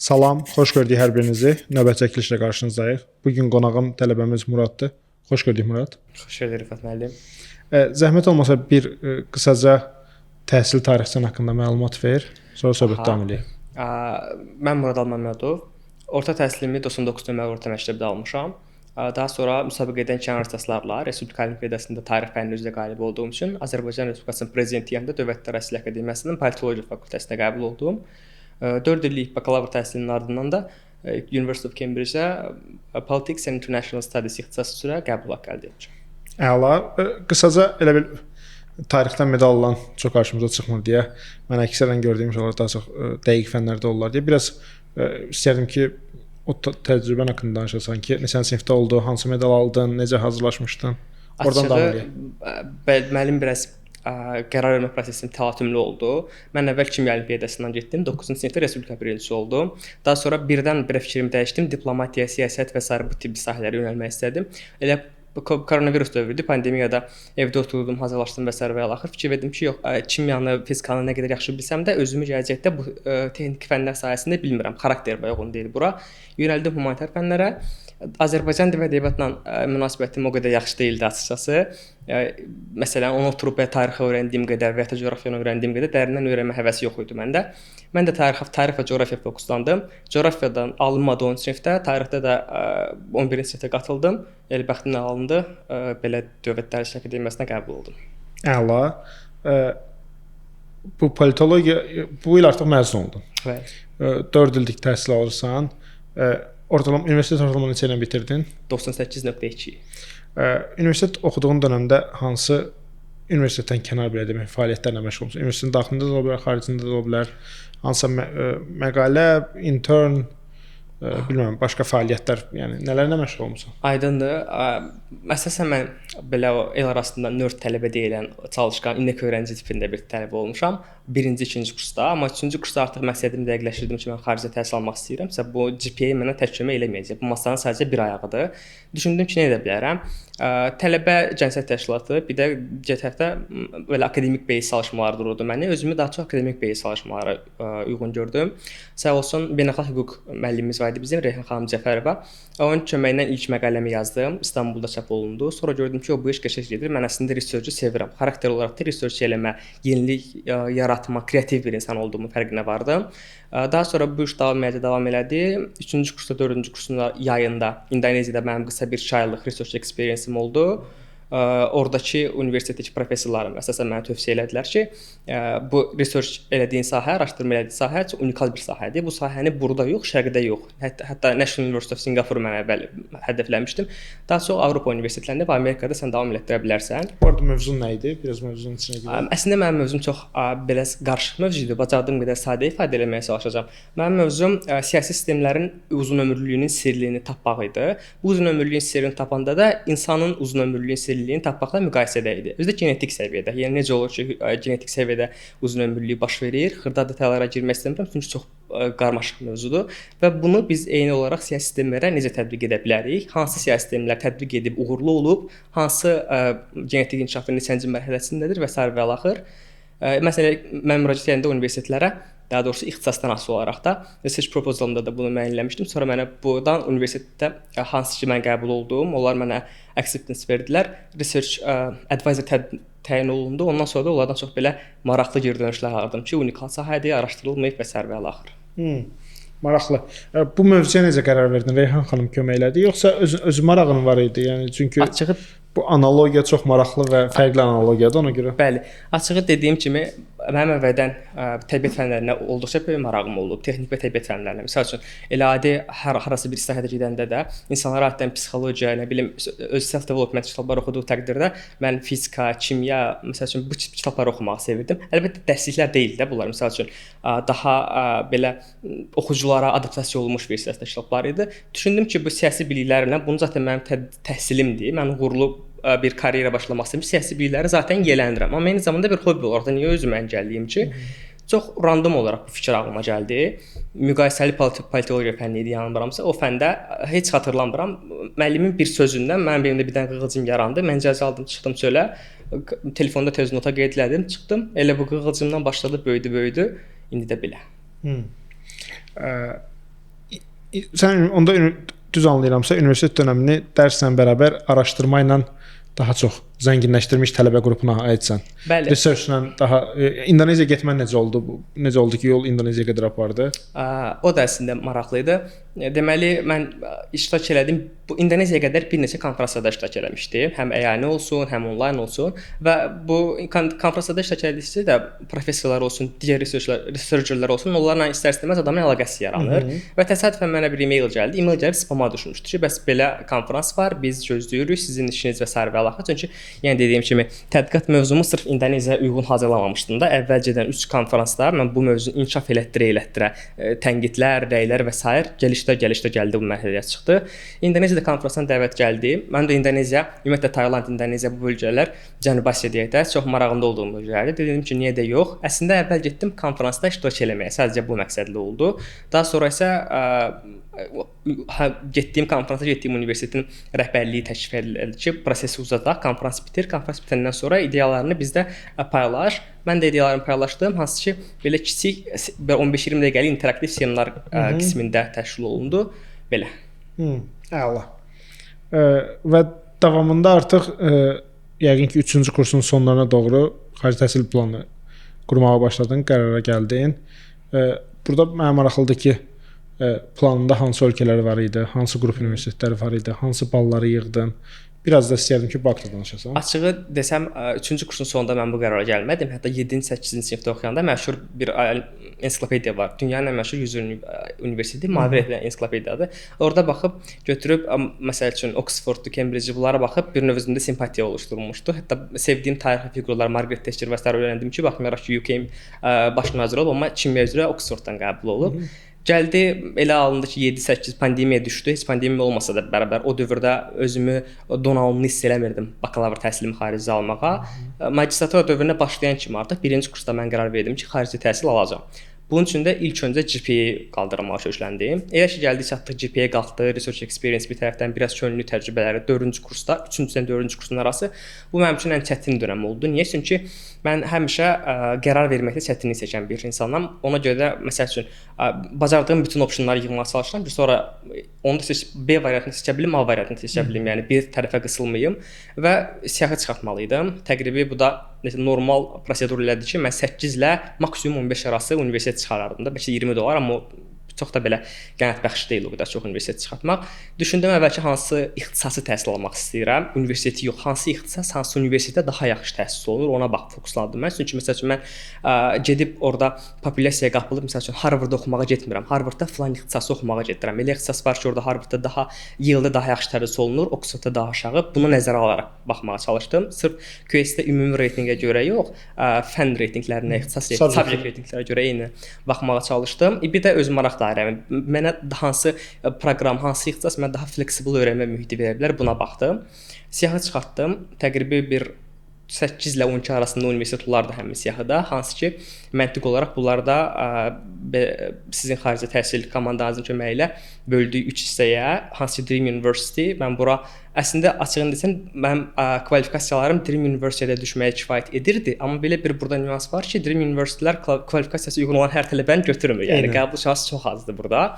Salam, xoş gördük hər birinizi. Növbət çəkilişlə qarşınızdayıq. Bugün qonağım tələbəmiz Muraddır. Xoş gördük Murad. Xoş gördük Rəfət müəllim. Zəhmət olmasa bir qısaca təhsil tarixçən haqqında məlumat ver. Sonra söhbət davam edək. Mən Murad Alməmmədov. Orta təhsilimi 99 nömrəli orta məktəbdə almışam. Daha sonra müsabiqədən kənar ixtisaslarla Respublika Olimpiadasında tarix fənni üzrə qalib olduğum üçün Azərbaycan Respublikasının prezidenti yanında Dövlət Təhsil Akademiyasının Politologiya fakültəsinə qəbul oldum. 4 illik bakalavr təhsilinin ardından da University of Cambridge-ə Politics and International Studies ixtisası üzrə qəbul haqqı əldə etmişəm. Əla. Qısaca elə bil tarixdən medal alan çox qarşımıza çıxmır deyə mən əksərən gördüyüm şeylər daha çox dəqiq fənlərdə olurlar deyə biraz istərdim ki, o təcrübən haqqında danışasan ki, neçənci sinifdə oldu, hansı medal aldın, necə hazırlaşmışdın? Oradan davam edək. Mənim biraz qərar vermə prosesim təlatümlü oldu. Mən əvvəl kimya olimpiadasından getdim, 9-cu sinifdə respublika birincisi oldum. Daha sonra birdən-birə fikrimi dəyişdim, diplomatiya, siyasət və sair bu tip sahələrə yönəlmək istədim. Elə koronavirus dövrüdür, pandemiyada evdə oturdum, hazırlaşdım və sair və axır fikir verdim ki, yox, kimyanı, fizikanı nə qədər yaxşı bilsəm də özümü gələcəkdə bu texniki fənlər sahəsində bilmirəm, xarakterimə uyğun deyil bura. Yönəldim humanitar fənlərə. Azərbaycan dil və ədəbiyyatla münasibətim o qədər yaxşı deyildi açıqcası. Məsələn, onu oturub tarixi öyrəndiyim qədər və ya coğrafiyanı öyrəndiyim qədər dərindən öyrənmə həvəsi yox idi məndə. Mən də tarix və coğrafiya fokuslandım. Coğrafiyadan alınmadı 10-cu sinifdə, tarixdə də 11-ci sinifdə qatıldım. Elə bəxtimlə alındı. Belə Dövlət Təhsil Akademiyasına qəbul oldum. Əla. Bu politologiya bu il artıq məzun oldun. Bəli. 4 illik təhsil alırsan. Universitet ortalamanı neçə ilə bitirdin? 98.2. Universitet oxuduğun dövrdə hansı universitetdən kənar belə demək fəaliyyətlərlə məşğulmusan? Universitetin daxilində də ola bilər, xaricində də ola bilər. Hansısa məqalə, intern, bilmirəm, başqa fəaliyyətlər, yəni nələrlə məşğul olmusan? Aydındır. Əsasən mən belə el arasında nörd tələbə deyilən, çalışqan, indiki öyrənci tipində bir tələbə olmuşam. 1-ci, 2-ci kursda, amma 3-cü kursda artıq məqsədimi dəqiqləşdirdim ki, mən xaricdə təhsil almaq istəyirəmsə, bu GPA mənə tək kömək eləməyəcək. Bu masanın sadəcə bir ayağıdır. Düşündüm ki, nə edə bilərəm? Tələbə cəmiyyət təşkilatı, bir də GTF-də belə akademik beys çalışmaları dururdu məni. Özümü daha çox akademik beys çalışmaları uyğun gördüm. Sağ olsun, beynəlxalq hüquq müəllimimiz var idi bizim, Reyhan xanım Cəfərova. Onun köməyi ilə ilk məqaləmi yazdım. İstanbulda çap olundu. Sonra gördüm ki, o bu iş qəşəng gedir. Mən əslində research-ı sevirəm. Xarakter olaraq da research eləmə, yenilik yaratma, kreativ bir insan olduğumu fərqinə vardım. Daha sonra bu iş davam elədi. 3-cü kursda, 4-cü kursun yayında İndoneziyada mənim qısa bir 2 aylıq research experience-im oldu. Oradakı universitetdəki professorlarım əsasən mənə tövsiyə elədilər ki, bu research elədiyin sahə, araşdırma elədiyin sahə çox unikal bir sahədir. Bu sahəni burada yox, şərqdə yox. Hətta National University of Singapore mən əvvəl hədəfləmişdim. Daha çox Avropa universitetlərində və Amerikada sən davam etdirə bilərsən. Orada mövzun nə idi? Biraz mövzunun içinə girək. Əslində mənim mövzum çox belə qarışıq mövzudur. Bacardığım qədər sadə ifadə etməyə çalışacağam. Mənim mövzum siyasi sistemlərin uzunömürlülüyünün sirliyini tapmaq idi. Bu uzunömürlülüyün sirrini tapanda da insanın uzunömürlülüyün sirliyini tapmaqla müqayisədə idi. Özü də genetik səviyyədə. Yəni necə olur ki, genetik səviyyədə uzunömürlülük baş verir? Xırda detallara girmək istəmirəm, çünki çox qarmaşıq mövzudur və bunu biz eyni olaraq siyasi sistemlərə necə tətbiq edə bilərik? Hansı siyasi sistemlər tətbiq edib uğurlu olub, hansı genetik inkişafın neçənci mərhələsindədir və sair və axır. Məsələn, mən müraciət edəndə universitetlərə, daha doğrusu ixtisasdan asılı olaraq da research proposalımda da bunu müəyyənləmişdim. Sonra mənə buradan universitetdə hansı ki mən qəbul oldum, onlar mənə acceptance verdilər. Research advisor təyin olundu. Ondan sonra da onlardan çox belə maraqlı geri dönüşlər aldım ki, unikal sahədir, araşdırılmayıb və sair və axır. Maraqlı. Bu mövzuya necə qərar verdin? Reyhan xanım kömək elədi, yoxsa öz marağın var idi? Yəni çünki açığı bu analogiya çox maraqlı və fərqli analogiyadır ona görə. Bəli. Açığı dediyim kimi mənim əvvəldən təbiət fənlərinə olduqca böyük marağım olub, texnik və təbiət fənlərinə. Məsəl üçün, elə adi harasa bir sahədə gedəndə də insanlara aiddən psixologiya, nə bilim, öz self development kitabları oxuduğu təqdirdə mən fizika, kimya, məsəl üçün bu tip kitabları oxumağı sevirdim. Əlbəttə dərsliklər deyil də bunlar. Məsəl üçün, daha belə oxuculara adaptasiya olunmuş versiyasında kitablar idi. Düşündüm ki, bu siyasi biliklərlə bunu zaten mənim təhsilimdir. Mən uğurlu bir karyera başlamaq istəyirəm. Siyasi bilikləri zaten yiyələndirəm. Amma eyni zamanda bir hobbi olaraq da niyə özümə əngəlliyim ki? Çox random olaraq bu fikir ağlıma gəldi. Müqayisəli politologiya fənni idi yanılmıramsa. O fəndə heç xatırlamıram. Müəllimin bir sözündən mənim beynimdə bir dənə qığılcım yarandı. Mən icazə aldım, çıxdım çölə. Telefonda tez nota qeyd elədim, çıxdım. Elə bu qığılcımdan başladı, böyüdü. İndi də belə. sən onda düz anlayıramsa, universitet dönəmini dərslə bərabər araşdırma ilə daha çox zənginləşdirmiş tələbə qrupuna aidsən. Bəli. Researchla daha İndoneziyaya getmən necə oldu? Necə oldu ki, yol İndoneziyaya qədər apardı? O da əslində maraqlı idi. Deməli, mən iştirak elədim. Bu İndoneziyaya qədər bir neçə konfranslarda iştirak eləmişdim. Həm əyani olsun, həm onlayn olsun və bu konfranslarda iştirak etdikcə də professorlar olsun, digər researcherlər olsun, onlarla istər-istəməz adamın əlaqəsi yaranır. Və təsadüfən mənə bir e-mail gəldi. E-mail gəlib spama düşmüşdü ki, bəs belə konfrans var, biz gözləyirik sizin işiniz və sair və əlaqə. Çünki yəni dediyim kimi tədqiqat mövzumu sırf İndoneziyaya uyğun hazırlamamışdım da. Əvvəlcədən 3 konfransda mən bu mövzunu inkişaf elətdirə tənqidlər, rəylər və sair gəlişdə gəldi bu mərhələyə çıxdı. İndoneziyada konfransdan dəvət gəldi. Mən də İndoneziya, ümumiyyətlə Tayland, İndoneziya bu bölgələr Cənubi Asiya deyək də çox marağında olduğum bölgələrdir. Dedim ki, niyə də yox? Əslində əvvəl getdim konfransda iştirak eləməyə. Sadəcə bu məqsədlə oldu. Daha sonra isə getdiyim konfransa, getdiyim universitetin rəhbərliyi təklif etdi ki, prosesi uzadaq, konfrans bitir. Konfrans bitəndən sonra ideyalarını bizdə paylaş. Mən də ideyalarımı paylaşdım. Hansı ki, belə kiçik 15-20 dəqiqəlik interaktiv seminar qismində təşkil olundu. Belə. Əla. Və davamında artıq yəqin ki 3-cü kursun sonlarına doğru xarici təhsil planı qurmağa başladın, qərara gəldin. Burada mənə maraqlıdır ki, planında hansı ölkələr var idi, hansı qrup universitetləri var idi, hansı balları yığdın? Biraz da istəyirdim ki, Bakıda danışasan. Açığı desəm, 3-cü kursun sonunda mən bu qərara gəlmədim. Hətta 7-ci, 8-ci sinifdə oxuyanda məşhur bir ensiklopediya var. Dünyanın ən məşhur 100 universiteti, mavi rəngli ensiklopediyadır. Orada baxıb götürüb, məsəl üçün Oxford, Cambridge bunlara baxıb bir növ özümdə simpatiya oluşturmuşdu. Hətta sevdiyim tarixi fiqurlar Margaret Thatcher və sair öyrəndim ki, baxmayaraq ki, UK baş naziri olub, amma kimya üzrə Oxforddan qəbul olub. Gəldi, elə alındı ki, 7-8 pandemiya düşdü. Heç pandemiya olmasa da bərabər o dövrdə özümü donanımlı hiss eləmirdim bakalavr təhsilimi xaricdə almağa. Magistratura dövrünə başlayan kimi artıq 1-ci kursda mən qərar verdim ki, xarici təhsil alacağam. Bunun üçün də ilk öncə GPA qaldırmağa kökləndim. Elə ki, gəldik çatdıq, GPA qalxdı, research experience bir tərəfdən biraz könüllü təcrübələri 4-cü kursda, 3-cüdən 4-cü kursun arası bu mənim üçün ən çətin dönəm oldu. Niyə? Çünki mən həmişə qərar verməkdə çətinlik çəkən bir insanam. Ona görə də məsəl üçün bacardığım bütün opsionları yığmağa çalışıram ki, sonra onu da B variantını seçə bilim, A variantını seçə bilim. Yəni bir tərəfə qısılmayım və siyahı çıxartmalıydım. Təqribi bu da normal prosedur elədir ki, mən 8 ilə maksimum 15 arası universitet çıxarardım da, bəlkə $20, amma çox da belə qənaətbəxş deyil o qədər çox universitet çıxartmaq. Düşündüm əvvəlki hansı ixtisası təhsil almaq istəyirəm. Universiteti yox, hansı ixtisas, hansı universitetdə daha yaxşı təhsil olunur, ona bax fokuslandım mən. Çünki məsəl üçün mən gedib orada populyasiyaya qapılıb, məsəl üçün Harvardda oxumağa getmirəm. Harvardda filan ixtisası oxumağa gedirəm. Elə ixtisas var ki, orada Harvardda daha Yale-də daha yaxşı tədris olunur, Oxfordda daha aşağı. Bunu nəzərə alaraq baxmağa çalışdım. Sırf QS-də ümumi reytinqə görə yox, fən reytinqlərinə, ixtisas subject reytinqlərə görə eyni baxmağa çalışdım. Bir də öz maraq dairəmi. Mənə hansı proqram, hansı ixtisas mənə daha fleksibl öyrənmə mühiti verə bilər, buna baxdım. Siyahı çıxartdım. Təqribi bir 8 ilə 12 arasında universitet olardı həmin siyahıda. Hansı ki, məntiq olaraq bunlarda sizin xarici təhsil komandanızın köməyi ilə böldüyü 3 hissəyə, hansı ki, Dream University, mən bura əslində açığını desəm, mənim kvalifikasiyalarım Dream University-də düşməyə kifayət edirdi. Amma belə bir burada nüans var ki, Dream University-lər kvalifikasiyası uyğun olan hər tələbəni götürmür. Yəni qəbul şansı çox azdır burada.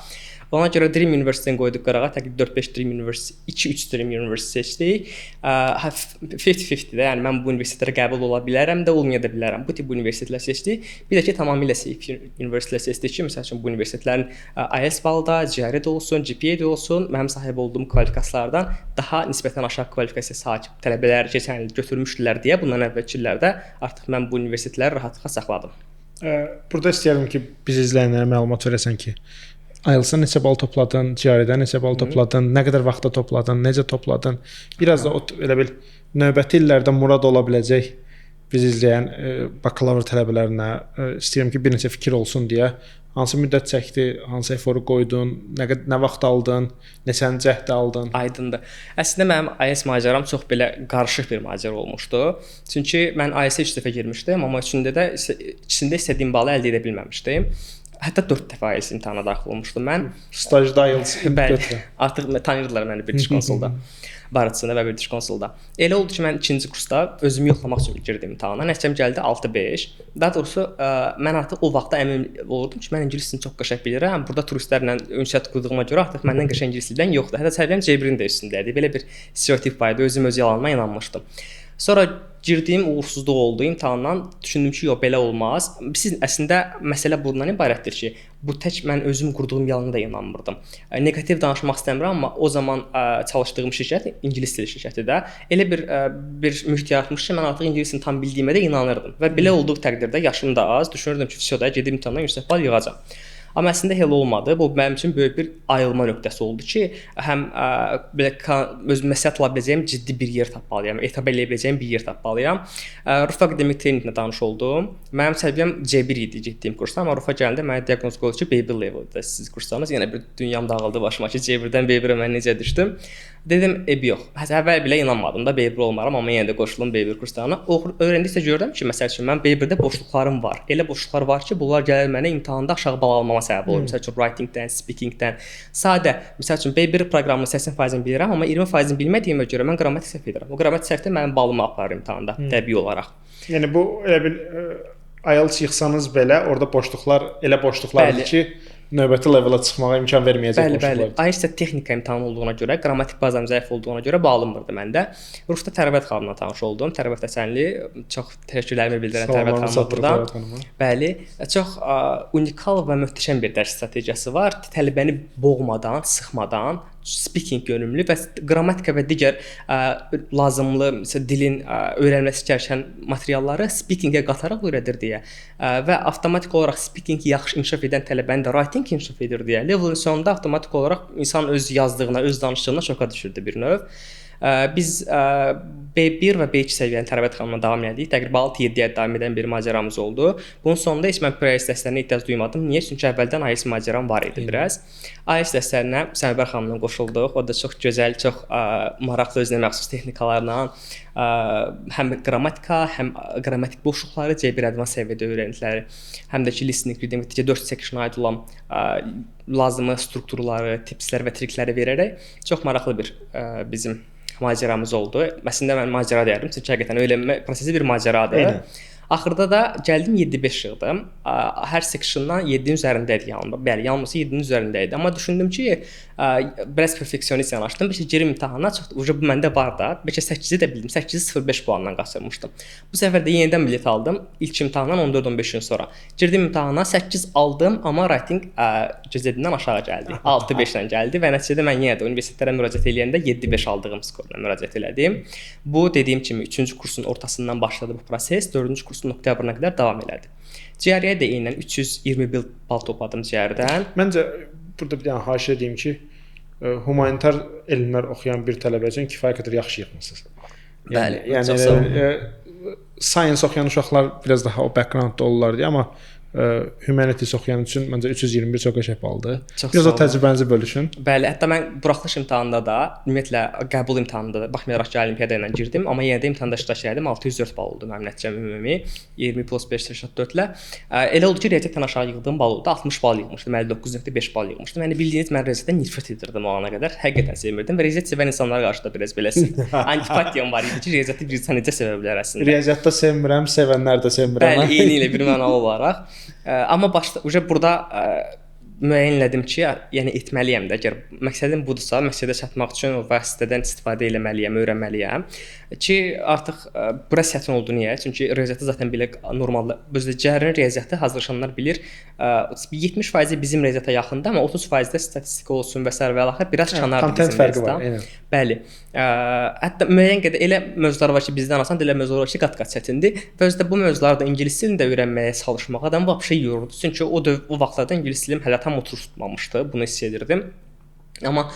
Ona görə Dream University-ni qoyduq qırağa, təqribən 4-5 Dream University, 2-3 Dream University seçdik. 50-50-də, yəni mən bu universitetlərə qəbul ola bilərəm də, olmaya da bilərəm. Bu tip universitetlər seçdik. Bir də ki, tamamilə safe universitetlər seçdik ki, məsəl üçün bu universitetlərin IELTS balı da, GRE də olsun, GPA də olsun, mənim sahib olduğum kvalifikasiyalardan daha nisbətən aşağı kvalifikasiya sahib tələbələr keçən il götürmüşdülər deyə bundan əvvəlki illərdə artıq mən bu universitetləri rahatlıqla saxladım. Burada istəyirəm ki, biz izləyənlərə məlumat verəsən ki, IELTS-a neçə bal topladın, GRE-də neçə bal topladın, nə qədər vaxtda topladın, necə topladın? Biraz da elə bil növbəti illərdə murad ola biləcək biz izləyən bakalavr tələbələrinə istəyirəm ki, bir neçə fikir olsun deyə hansı müddət çəkdi, hansı eforu qoydun, nə vaxt aldın, neçənci cəhdə aldın? Aydındır. Əslində mənim IELTS macəram çox belə qarışıq bir macəra olmuşdu. Çünki mən IELTS-ə 3 dəfə girmişdim, amma ikisində istədiyim balı əldə edə bilməmişdim. Hətta 4 dəfə IELTS imtahana daxil olmuşdum mən. Stajda IELTS Bəli. götürən. Artıq tanıyırdılar məni British Council-da. Barıçında və British Council-da. Elə oldu ki, mən 2-ci kursda özümü yoxlamaq üçün girdim imtahana. Nəticəm gəldi 6-5. Daha doğrusu mən artıq o vaxtda əmin olurdum ki, mən ingilis dilini çox qəşəng bilirəm. Burada turistlərlə ünsiyyət qurduğuma görə artıq məndən qəşəng ingilis dildən yoxdur. Hətta səviyyəm C1-in də üstündə idi. Belə bir stereotip var idi. Özüm öz yalanıma inanmışdım. Sonra girdiyim uğursuzluq oldu imtahandan. Düşündüm ki, yox belə olmaz. Siz əslində məsələ bundan ibarətdir ki, bu tək mən özüm qurduğum yalana da inanmırdım. Neqativ danışmaq istəmirəm, amma o zaman çalışdığım şirkət ingilis dili şirkətidir də. Elə bir mühit yaratmış ki, mən artıq ingilis dilini tam bildiyimə də inanırdım və belə olduğu təqdirdə yaşım da az, düşünürdüm ki, fisioda gedib imtahandan yüksək bal yığacam. Amma əslində elə olmadı. Bu mənim üçün böyük bir ayılma nöqtəsi oldu ki, həm belə öz məsləhət ala biləcəyim ciddi bir yer tapmalıyam, etab eləyə biləcəyim bir yer tapmalıyam. Rufa akademik treninqlə tanış oldum. Mənim səviyyəm C1 idi getdiyim kursda, amma Rufa gələndə mənə diaqnoz qoydu ki, baby level-də siz kurslarınız. Yenə bir dünyam dağıldı başıma ki, C1-dən B1-ə mən necə düşdüm. Dedim, yox. Əvvəl belə inanmadım da B1 olmaram, amma yenə də qoşuldum B1 kurslarına. Öyrəndikcə gördüm ki, məsəl üçün mən B1-də boşluqlarım var. Elə boşluqlar var ki, bunlar gəlir mənə imtahanda aşağı bal almama səbəb olur. Məsəl üçün writing-dən, speaking-dən. Sadə, məsəl üçün B1 proqramının 80%-ni bilirəm, amma 20%-ni bilmədiyimə görə mən qrammatik səhv edirəm. O qrammatik səhvdə mənim balımı aparır imtahanda təbii olaraq. Yəni bu elə bil IELTS yığsanız belə orada boşluqlar elə boşluqlardır ki, növbəti level'a çıxmağa imkan verməyəcək boşluqlar. Bəli. IELTS texnika imtahanı olduğuna görə, qrammatik bazam zəif olduğuna görə bağlanmırdı məndə. Rusda Tərəvət xanımla tanış oldum. Tərəvət Həsənli, çox təşəkkürlərimi bildirirəm Tərəvət xanıma buradan. Bəli, çox unikal və möhtəşəm bir dərs strategiyası var. Tələbəni boğmadan, sıxmadan, speaking yönümlü və qrammatika və digər lazımlı dilin öyrənməsi gərəkən materialları speakingə qataraq öyrədir deyə və avtomatik olaraq speakingi yaxşı inkişaf edən tələbəni də writing inkişaf edir deyə levelin sonunda avtomatik olaraq insan öz yazdığına, öz danışdığına şoka düşürdü bir növ. Biz B1 və B2 səviyyəli Tərəvət xanımla davam etdik. Təqribən 6-7 ay davam edən bir macəramız oldu. Bunun sonunda heç mən pre-IELTS dərslərinə ehtiyac duymadım. Niyə? Çünki əvvəldən IELTS macəram var idi biraz. IELTS dərslərinə Səməbər xanımla qoşulduq. O da çox gözəl, çox maraqlı özünə məxsus texnikalarla həm qrammatika, həm qrammatik boşluqları C1 advanced səviyyədə öyrəndilər. Həm də ki listening, reading və digər 4 section-a aid olan lazımlı strukturları, tipslər və trikləri verərək çox maraqlı bir bizim macəramız oldu. Əslində mən macəra deyirdim, çünki həqiqətən öyrənmə prosesi bir macəradır. Eynən. Axırda da gəldim 7-5 yığdım. Hər sectiondan 7-nin üzərində idi yanımda. Bəli, yalnız 7-nin üzərində idi. Amma düşündüm ki, biraz perfeksionist yanaşdım. Bəlkə girim imtahana çıxdı. Bu məndə var da. Bəlkə 8-i də bildim. 8-i 0.5 puandan qaçırmışdım. Bu səfər də yenidən bilet aldım. İlk imtahandan 14-15 gün sonra. Girdim imtahana 8 aldım, amma writing gözlədiyimdən aşağı gəldi. 6-5 ilə gəldi və nəticədə mən yenə də universitetlərə müraciət edəndə 7-5 aldığım skorla müraciət elədim. Bu dediyim kimi 3-cü kursun ortasından başladı bu proses. 4-cü kursun oktyabrına qədər davam elədi. GRE-yə də eynən 320 bal topladım GRE-dən. Məncə burada bir dənə haşiyə deyim ki, humanitar elmlər oxuyan bir tələbə üçün kifayət qədər yaxşı yığmısınız. Bəli, çox sağ olun. Science oxuyan uşaqlar biraz daha o backgroundda olurlar deyə, amma humanities oxuyan üçün məncə 321 çox qəşəng baldır. Biraz o təcrübənizi bölüşün. Bəli, hətta mən buraxılış imtahanında da, ümumiyyətlə qəbul imtahanında da, baxmayaraq ki, olimpiada ilə girdim, amma yenə də imtahanda iştirak etdim. 604 bal oldu mənim nəticəm ümumi, 20 + 5 84 ilə. Elə oldu ki, riyaziyyatdan aşağı yığdığım bal oldu. 60 bal yığmışdım, 59.5 bal yığmışdım. Yəni bildiyiniz mən riyaziyyatdan nifrət edirdim o ana qədər. Həqiqətən sevmirdim və riyaziyyat sevən insanlara qarşı da biraz beləsi antipatiyam var idi ki, riyaziyyatı bir insan necə sevə bilər əslində. Riyaziyyatda sevmirəm, sevənlər də sevmirəm. Bəli, eyni ilə bir mənalı olaraq. Amma burada müəyyənlədim ki, yəni etməliyəm də. Əgər məqsədim budursa, məqsədə çatmaq üçün o vasitədən istifadə etməliyəm, öyrənməliyəm ki, artıq bura çətin oldu niyə? Çünki riyaziyyatı zaten belə normalda özdə cəhrin riyaziyyatı hazırlaşanlar bilir. 70% bizim riyaziyyata yaxındır, amma 30%-də statistika olsun və s. və əlaqə biraz kənardır bizim riyaziyyatdan. Bəli. Hətta müəyyən qədər elə mövzular var ki, bizdən asan, elə mövzular var ki, qat-qat çətindir. Və özdə bu mövzularda ingilis dilini də öyrənməyə çalışmaq adam vəbşə yoruldu. Çünki o vaxtlarda ingilis dilim hələ tam oturub tutmamışdı. Bunu hiss edirdim. Amma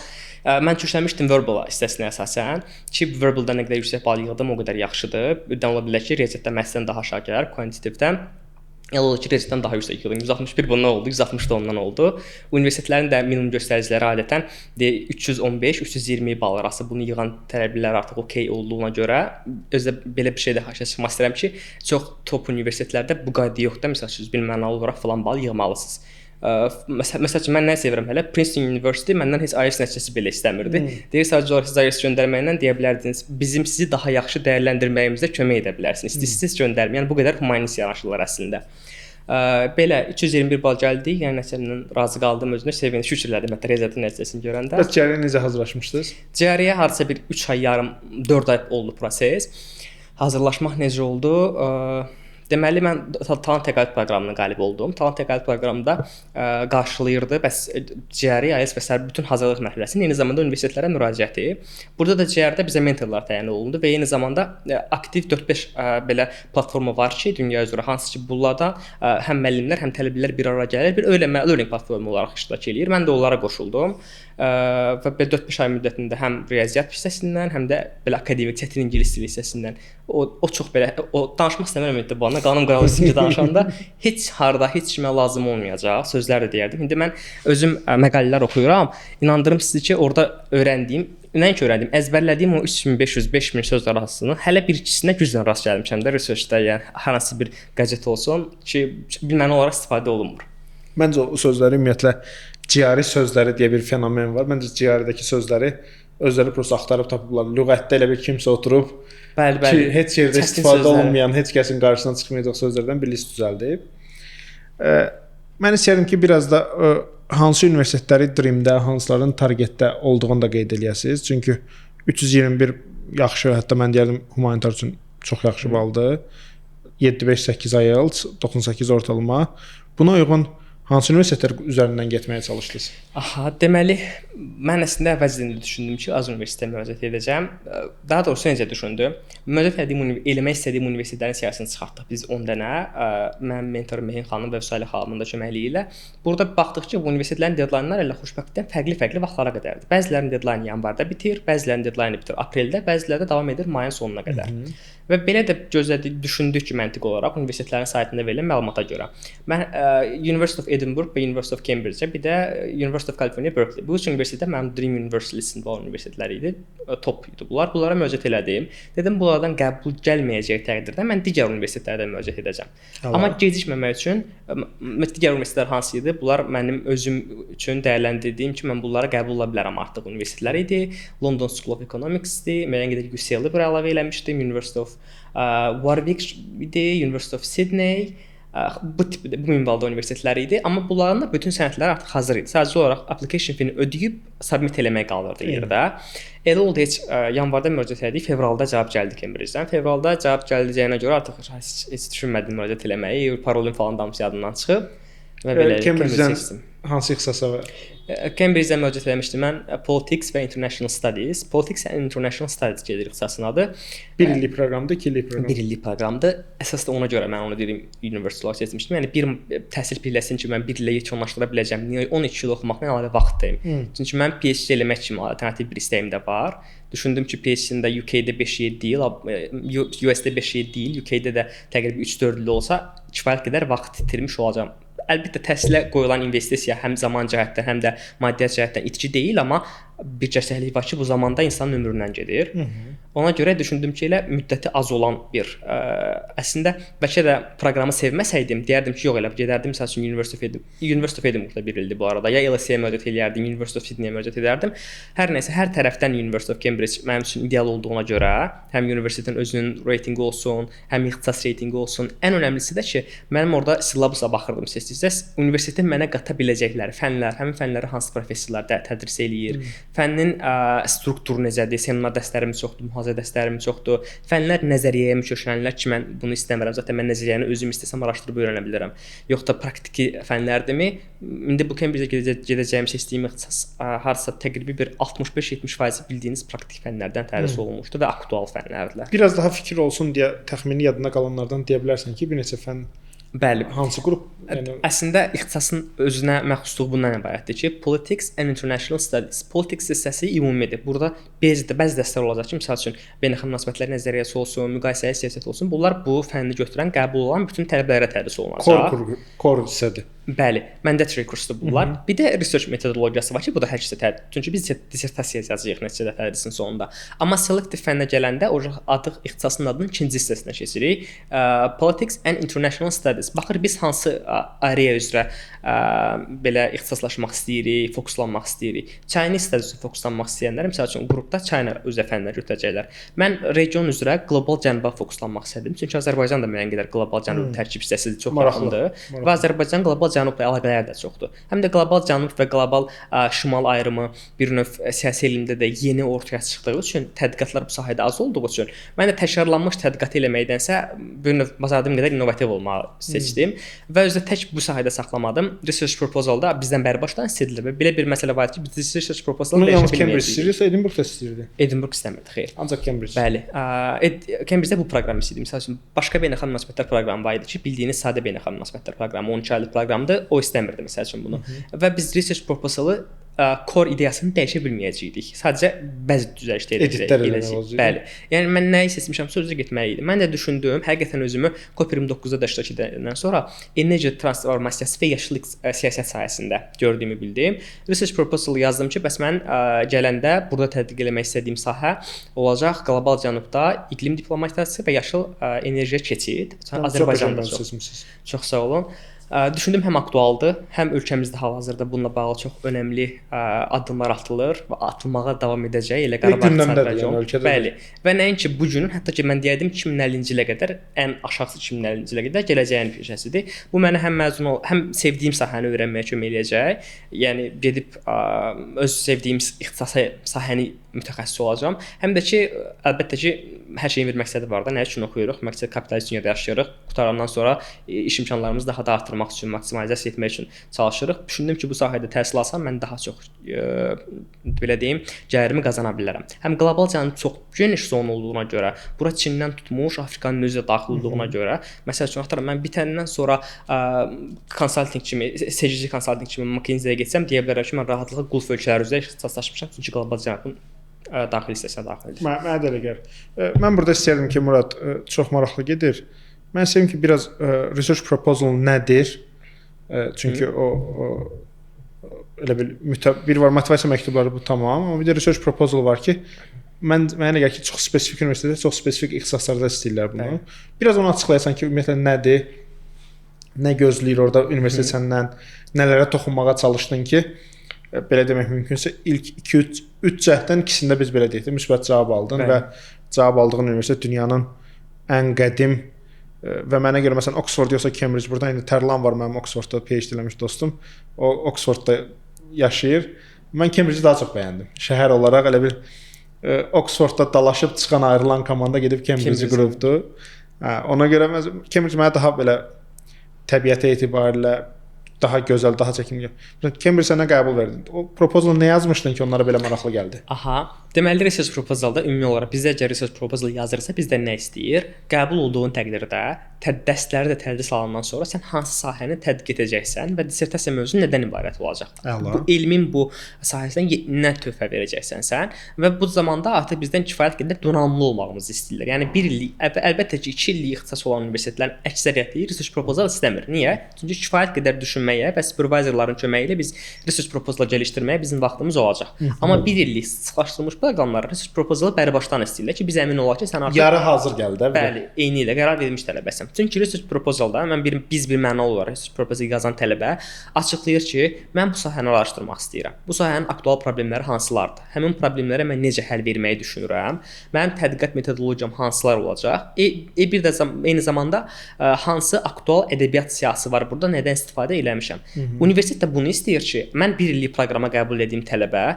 mən köçləmişdim verbal hissəsinə əsasən ki, verbalda nə qədər yüksək bal yığdım, o qədər yaxşıdır. Birdən ola bilər ki, riyaziyyatda məhsələn daha aşağı gələr, kvantitativdən. Elə oldu ki, riyaziyyatdan daha yüksək yığdım. 161 bundan oldu, 160 da ondan oldu. Universitetlərin də minimum göstəriciləri adətən 315-320 bal arası bunu yığan tələbələr artıq okey olduğuna görə özdə belə bir şey də xahiş etmək istəyirəm ki, çox top universitetlərdə bu qayda yoxdur. Məsələn, siz bilmənalı olaraq falan bal yığmalısınız. Məsəl üçün mən nə sevirəm hələ Princeton University məndən heç IELTS nəticəsi belə istəmirdi. Deyir sadəcə olaraq siz IELTS göndərməklə deyə bilərdiniz, bizim sizi daha yaxşı dəyərləndirməyimizdə kömək edə bilərsiniz. İstəyirsiniz göndərməyin. Yəni bu qədər humanist yanaşırlar əslində. Belə 221 bal gəldi. Yəni nəticəmdən razı qaldım özümə. Sevindim, şükür elədim hətta rezultatın nəticəsini görəndə. Bəs GRE necə hazırlaşmışdınız? GRE hardasa bir 3 ay yarım, 4 ay oldu proses. Hazırlaşmaq necə oldu? Deməli mən Talant təqaüd proqramına qalib oldum. Talant təqaüd proqramında qarşılayırdı bəs GRE, IELTS və sair bütün hazırlıq mərhələsini, eyni zamanda universitetlərə müraciəti. Burada da GRE-də bizə mentorlar təyin olundu və eyni zamanda aktiv 4-5 belə platforma var ki, dünya üzrə hansı ki bunlarda həm müəllimlər, həm tələbələr bir araya gəlir, bir learning platformu olaraq iştirak eləyir. Mən də onlara qoşuldum. Və belə 4-5 ay müddətində həm riyaziyyat hissəsindən, həm də belə akademik çətin ingilis dili hissəsindən o çox belə danışmaq istəmirəm ümumiyyətlə bu ana qanım qırılsın ki danışanda heç harda heç kimə lazım olmayacaq sözlər də deyərdim. İndi mən özüm məqalələr oxuyuram. İnandırım sizi ki, orada öyrəndiyim, nəinki öyrəndiyim, əzbərlədiyim o 3500-5000 söz arasını hələ bir ikisinə güclə rast gəlmişəm də researchdə, yəni hər hansı bir qəzet olsun ki, bilməni olaraq istifadə olunmur. Məncə o sözləri ümumiyyətlə GRE sözləri deyə bir fenomen var. Məncə GRE-dəki sözləri özləri prosta axtarıb tapıblar. Lüğətdə elə bir kimsə oturub ki, heç yerdə istifadə olunmayan, heç kəsin qarşısına çıxmayacaq sözlərdən bir list düzəldib. Mən istəyirəm ki, biraz da hansı universitetləri Dream-də, hansıların Target-də olduğunu da qeyd eləyəsiniz. Çünki 321 yaxşı, hətta mən deyərdim humanitar üçün çox yaxşı baldır. 7.5-8 IELTS, 98 ortalama. Buna uyğun hansı universitetlər üzərindən getməyə çalışdınız? Aha, deməli mən əslində əvvəlcədən düşündüm ki, az universitetə müraciət edəcəm. Daha doğrusu necə düşündüm? Müraciət eləmək istədiyim universitetlərin siyahısını çıxartdıq biz 10 dənə. Mənim mentorum Mehin xanım və Vüsalə xanımın da köməkliyi ilə. Burada baxdıq ki, bu universitetlərin deadlineları elə xoşbəxtlikdən fərqli vaxtlara qədərdir. Bəzilərinin deadline yanvarda bitir, bəzilərinin deadline bitir apreldə, bəziləri də davam edir mayın sonuna qədər. Və belə də düşündük ki, məntiq olaraq universitetlərin saytında verilən məlumata görə. Mən University of Edinburgh və University of Cambridge, bir də University of California, Berkeley. Bu üç universitetlər mənim Dream University listəsində olan universitetlər idi. Top idi bunlar. Bunlara müraciət elədim. Dedim bunlardan qəbul gəlməyəcək təqdirdə mən digər universitetlərdən müraciət edəcəm. Amma gecikməmək üçün digər universitetlər hansı idi? Bunlar mənim özüm üçün dəyərləndirdiyim ki, mən bunlara qəbul ola bilərəm artıq universitetlər idi. London School of Economics-di. Müəyyən qədər UCL-i bura əlavə eləmişdim. University of Warwick idi, University of Sydney. Bu minvalda universitetlər idi, amma bunların da bütün sənədləri artıq hazır idi. Sadəcə olaraq application feeni ödəyib submit eləmək qalırdı yerdə. Elə oldu heç yanvarda müraciət etdik, fevralda cavab gəldi Cambridge-dən. Fevralda cavab gələcəyinə görə artıq heç düşünmədim müraciət eləməyi, parolum falan da hamısı yadımdan çıxıb və belə Cambridge-dən hansı ixtisasa var? Cambridge-də müraciət etmişdim mən Politics və International Studies. Politics and International Studies gedir ixtisasının adı. 1 illik proqramdır, 2 illik proqram. 1 illik proqramdır. Əsas da ona görə mən onu deyim universitet olaraq seçmişdim. Yəni bir təhsil pilləsin ki, mən 1 illə yekunlaşdıra biləcəm. Niyə 12 il oxumaqdan əlavə vaxtdayım. Çünki mən PhD eləmək kimi alternativ bir istəyim də var. Düşündüm ki, PhD-də UK-də 5-7 il, US-də 5-7 il, UK-də də təqribən 3-4 il olsa kifayət qədər vaxt itirmiş olacağam. Əlbəttə təhsilə qoyulan investisiya həm zaman cəhətdən, həm də maddiyyat cəhətdən itki deyil, amma bir cəsarətlik var ki, bu zamanda insanın ömründən gedir. Ona görə düşündüm ki, elə müddəti az olan bir əslində bəlkə də proqramı sevməsəydim, deyərdim ki, yox elə gedərdim məsəl üçün University of Edinburgh-da 1 ildir bu arada. Ya LSE-yə müraciət edərdim, University of Sydney-yə müraciət edərdim. Hər nəsə, hər tərəfdən University of Cambridge mənim üçün ideal olduğuna görə, həm universitetin özünün reytinqi olsun, həm ixtisas reytinqi olsun. Ən önəmlisi də ki, mənim orada silabusa baxırdım seçdikcə, universitetin mənə qata biləcəkləri fənlər, həmin fənləri hansı professorlar tədris eləyir, fənnin strukturu necədir, seminar dərslərimiz çoxdur, mühazirə dərslərimiz çoxdur, fənlər nəzəriyyəyə köklənirlər ki, mən bunu istəmirəm, zaten mən nəzəriyyəni özüm istəsəm araşdırıb öyrənə bilərəm. Yox da praktiki fənlərdirmi? İndi bu Cambridge-ə gedəcəyim seçdiyim ixtisas harsa təqribi bir 65-70% bildiyiniz praktik fənlərdən tədris olunmuşdu və aktual fənlərdirlər. Biraz daha fikir olsun deyə təxmini yadına qalanlardan deyə bilərsən ki, bir neçə fən Bəli. Hansı qrup? Yəni əslində ixtisasın özünə məxsusluğu bundan ibarətdir ki, Politics and International Studies. Politics hissəsi ümumidir. Burada bəzi dərslər olacaq ki, məsəl üçün beynəlxalq münasibətlər nəzəriyyəsi olsun, müqayisəli siyasət olsun. Bunlar bu fənni götürən, qəbul olan bütün tələbələrə tədris olunacaq. Core hissədir. Bəli, mandatory kursdur bunlar. Bir də research metodologiyası var ki, bu da hər kəsə çünki biz dissertasiya yazacağıq nəticədə tədrisin sonunda. Amma selective fənnə gələndə o artıq ixtisasın adının ikinci hissəsinə keçirik. Politics and International Studies. Baxır biz hansı area üzrə belə ixtisaslaşmaq istəyirik, fokuslanmaq istəyirik. Chinese Studies fokuslanmaq istəyənlər məsəl üçün qrupda China üzrə fənlər götürəcəklər. Mən region üzrə qlobal cənuba fokuslanmaq istədim. Çünki Azərbaycan da müəyyən qədər qlobal cənub tərkib hissəsidir, çox yaxındır. Və Azərbaycan qlobal cənubla əlaqələri də çoxdur. Həm də qlobal cənub və qlobal şimal ayrımı bir növ siyasi elmdə də yeni ortaya çıxdığı üçün tədqiqatlar bu sahədə az olduğu üçün mən də təkrarlanmış tədqiqat eləməkdənsə bir növ bacardığım qədər innovativ olmağı seçdim və özdə tək bu sahədə saxlamadım. Research proposal-da bizdən bəri başdan istədildi və belə bir məsələ var ki, biz research proposal-ı yalnız Cambridge istəyirsə, Edinburgh istəyirdi. Edinburgh istəmirdi, xeyr. Ancaq Cambridge. Bəli. Cambridge-də bu proqram istəyirdi. Məsəl üçün başqa beynəlxalq münasibətlər proqramı var idi ki, bildiyiniz sadə beynəlxalq münasibətlər proqramı 12 aylıq proqramdır. O istəmirdi məsəl üçün bunu. Və biz research proposal-ı core ideyasını dəyişə bilməyəcəydik. Sadəcə bəzi düzəlişlər edəcəydik. Bəli. Yəni mən nəyi seçmişəmsə özə getməli idim. Mən də düşündüm, həqiqətən özümü COP29-da da iştirak edəndən sonra enerji transformasiyası və yaşıllıq siyasət sahəsində gördüyümü bildim. Research proposal yazdım ki, bəs mən gələndə burada tədqiq etmək istədiyim sahə olacaq qlobal cənubda iqlim diplomatiyası və yaşıl enerjiyə keçid. Azərbaycanda çox sağ olun. Düşündüm həm aktualdır, həm ölkəmizdə hal-hazırda bununla bağlı çox önəmli addımlar atılır və atılmağa davam edəcək. Elə Qarabağ regionu. Bəli. Və nəinki bu günün, hətta ki mən deyərdim 2050-ci ilə qədər, ən aşağısı 2050-ci ilə qədər gələcəyin peşəsidir. Bu mənə həm sevdiyim sahəni öyrənməyə kömək eləyəcək. Yəni gedib öz sevdiyim sahəni mütəxəssis olacağam. Həm də ki, əlbəttə ki, hər şeyin bir məqsədi var da. Nə üçün oxuyuruq? Məqsəd kapitalist dünyada yaşayırıq. Qutarandan sonra iş imkanlarımızı daha da artırmaq üçün, maksimalizasiya etmək üçün çalışırıq. Düşündüm ki, bu sahədə təhsil alsam mən daha çox belə deyim, gəlirimi qazana bilərəm. Həm qlobal cənub çox geniş zon olduğuna görə, bura Çindən tutmuş, Afrikanın özü də daxil olduğuna görə, məsəl üçün axtarım mən bitəndən sonra konsaltinq kimi, SCG konsaltinq kimi McKinsey-yə getsəm deyə bilərəm ki, mən rahatlıqla Qulf ölkələri üzrə ixtisaslaşmışam, çünki qlobal cənubun daxil hissəsinə daxildir. Mənə də elə gəlir. Mən burada istəyirdim ki, Murad çox maraqlı gedir. Mən istəyirəm ki, biraz research proposal nədir? Çünki o elə bir var motivasiya məktubları bu tamam, amma bir də research proposal var ki, mənə elə gəlir ki, çox spesifik universitetdə, çox spesifik ixtisaslarda istəyirlər bunu. Biraz onu açıqlayasan ki, ümumiyyətlə nədir? Nə gözləyir orada universitet səndən? Nələrə toxunmağa çalışdın ki, belə demək mümkünsə ilk 2-3 cəhddən ikisində biz belə deyək də müsbət cavab aldın və cavab aldığın universitet dünyanın ən qədim və mənə görə məsələn Oxford yoxsa Cambridge, burada indi Tərlan var mənim Oxfordda PhD eləmiş dostum. O Oxfordda yaşayır. Mən Cambridge-i daha çox bəyəndim. Şəhər olaraq elə bir Oxfordda dalaşıb çıxan ayrılan komanda gedib Cambridge-i qurubdu. Ona görə Cambridge mənə daha belə təbiətə etibarilə daha gözəl, daha çəkimli. Cambridge sənə qəbul verdi. O proposalı nə yazmışdın ki, onlara belə maraqlı gəldi? Aha. Deməli research proposalda ümumi olaraq bizdə əgər research proposal yazırsa bizdən nə istəyir? Qəbul olduğun təqdirdə dərsləri də tədris alandan sonra sən hansı sahəni tədqiq edəcəksən və dissertasiya mövzusu nədən ibarət olacaq? Bu elmin bu sahəsindən nə töhfə verəcəksən sən və bu zamanda artıq bizdən kifayət qədər donanımlı olmağımızı istəyirlər. Yəni 1 illik, əlbəttə ki 2 illik ixtisas olan universitetlərin əksəriyyəti research proposal istəmir. Niyə? Çünki kifayət qədər düşünməyə və supervisorların köməyi ilə biz research proposal gəlişdirməyə bizim vaxtımız olacaq. Amma 1 illik sıxlaşdırılmış proqramlar research proposalı bəri başdan istəyirlər ki, biz əmin olaq ki, sən artıq yarı hazır gəldi də. Bəli, eyni ilə qərar verilmiş tələbəsən. Çünki research proposalda biz bir mənalı olaraq research proposal yazan tələbə açıqlayır ki, mən bu sahəni araşdırmaq istəyirəm. Bu sahənin aktual problemləri hansılardır? Həmin problemlərə mən necə həll verməyi düşünürəm? Mənim tədqiqat metodologiyam hansılar olacaq? Bir də eyni zamanda hansı aktual ədəbiyyat siyahısı var burada, nədən istifadə eləmişəm? Universitet də bunu istəyir ki, mən 1 illik proqrama qəbul etdiyim tələbə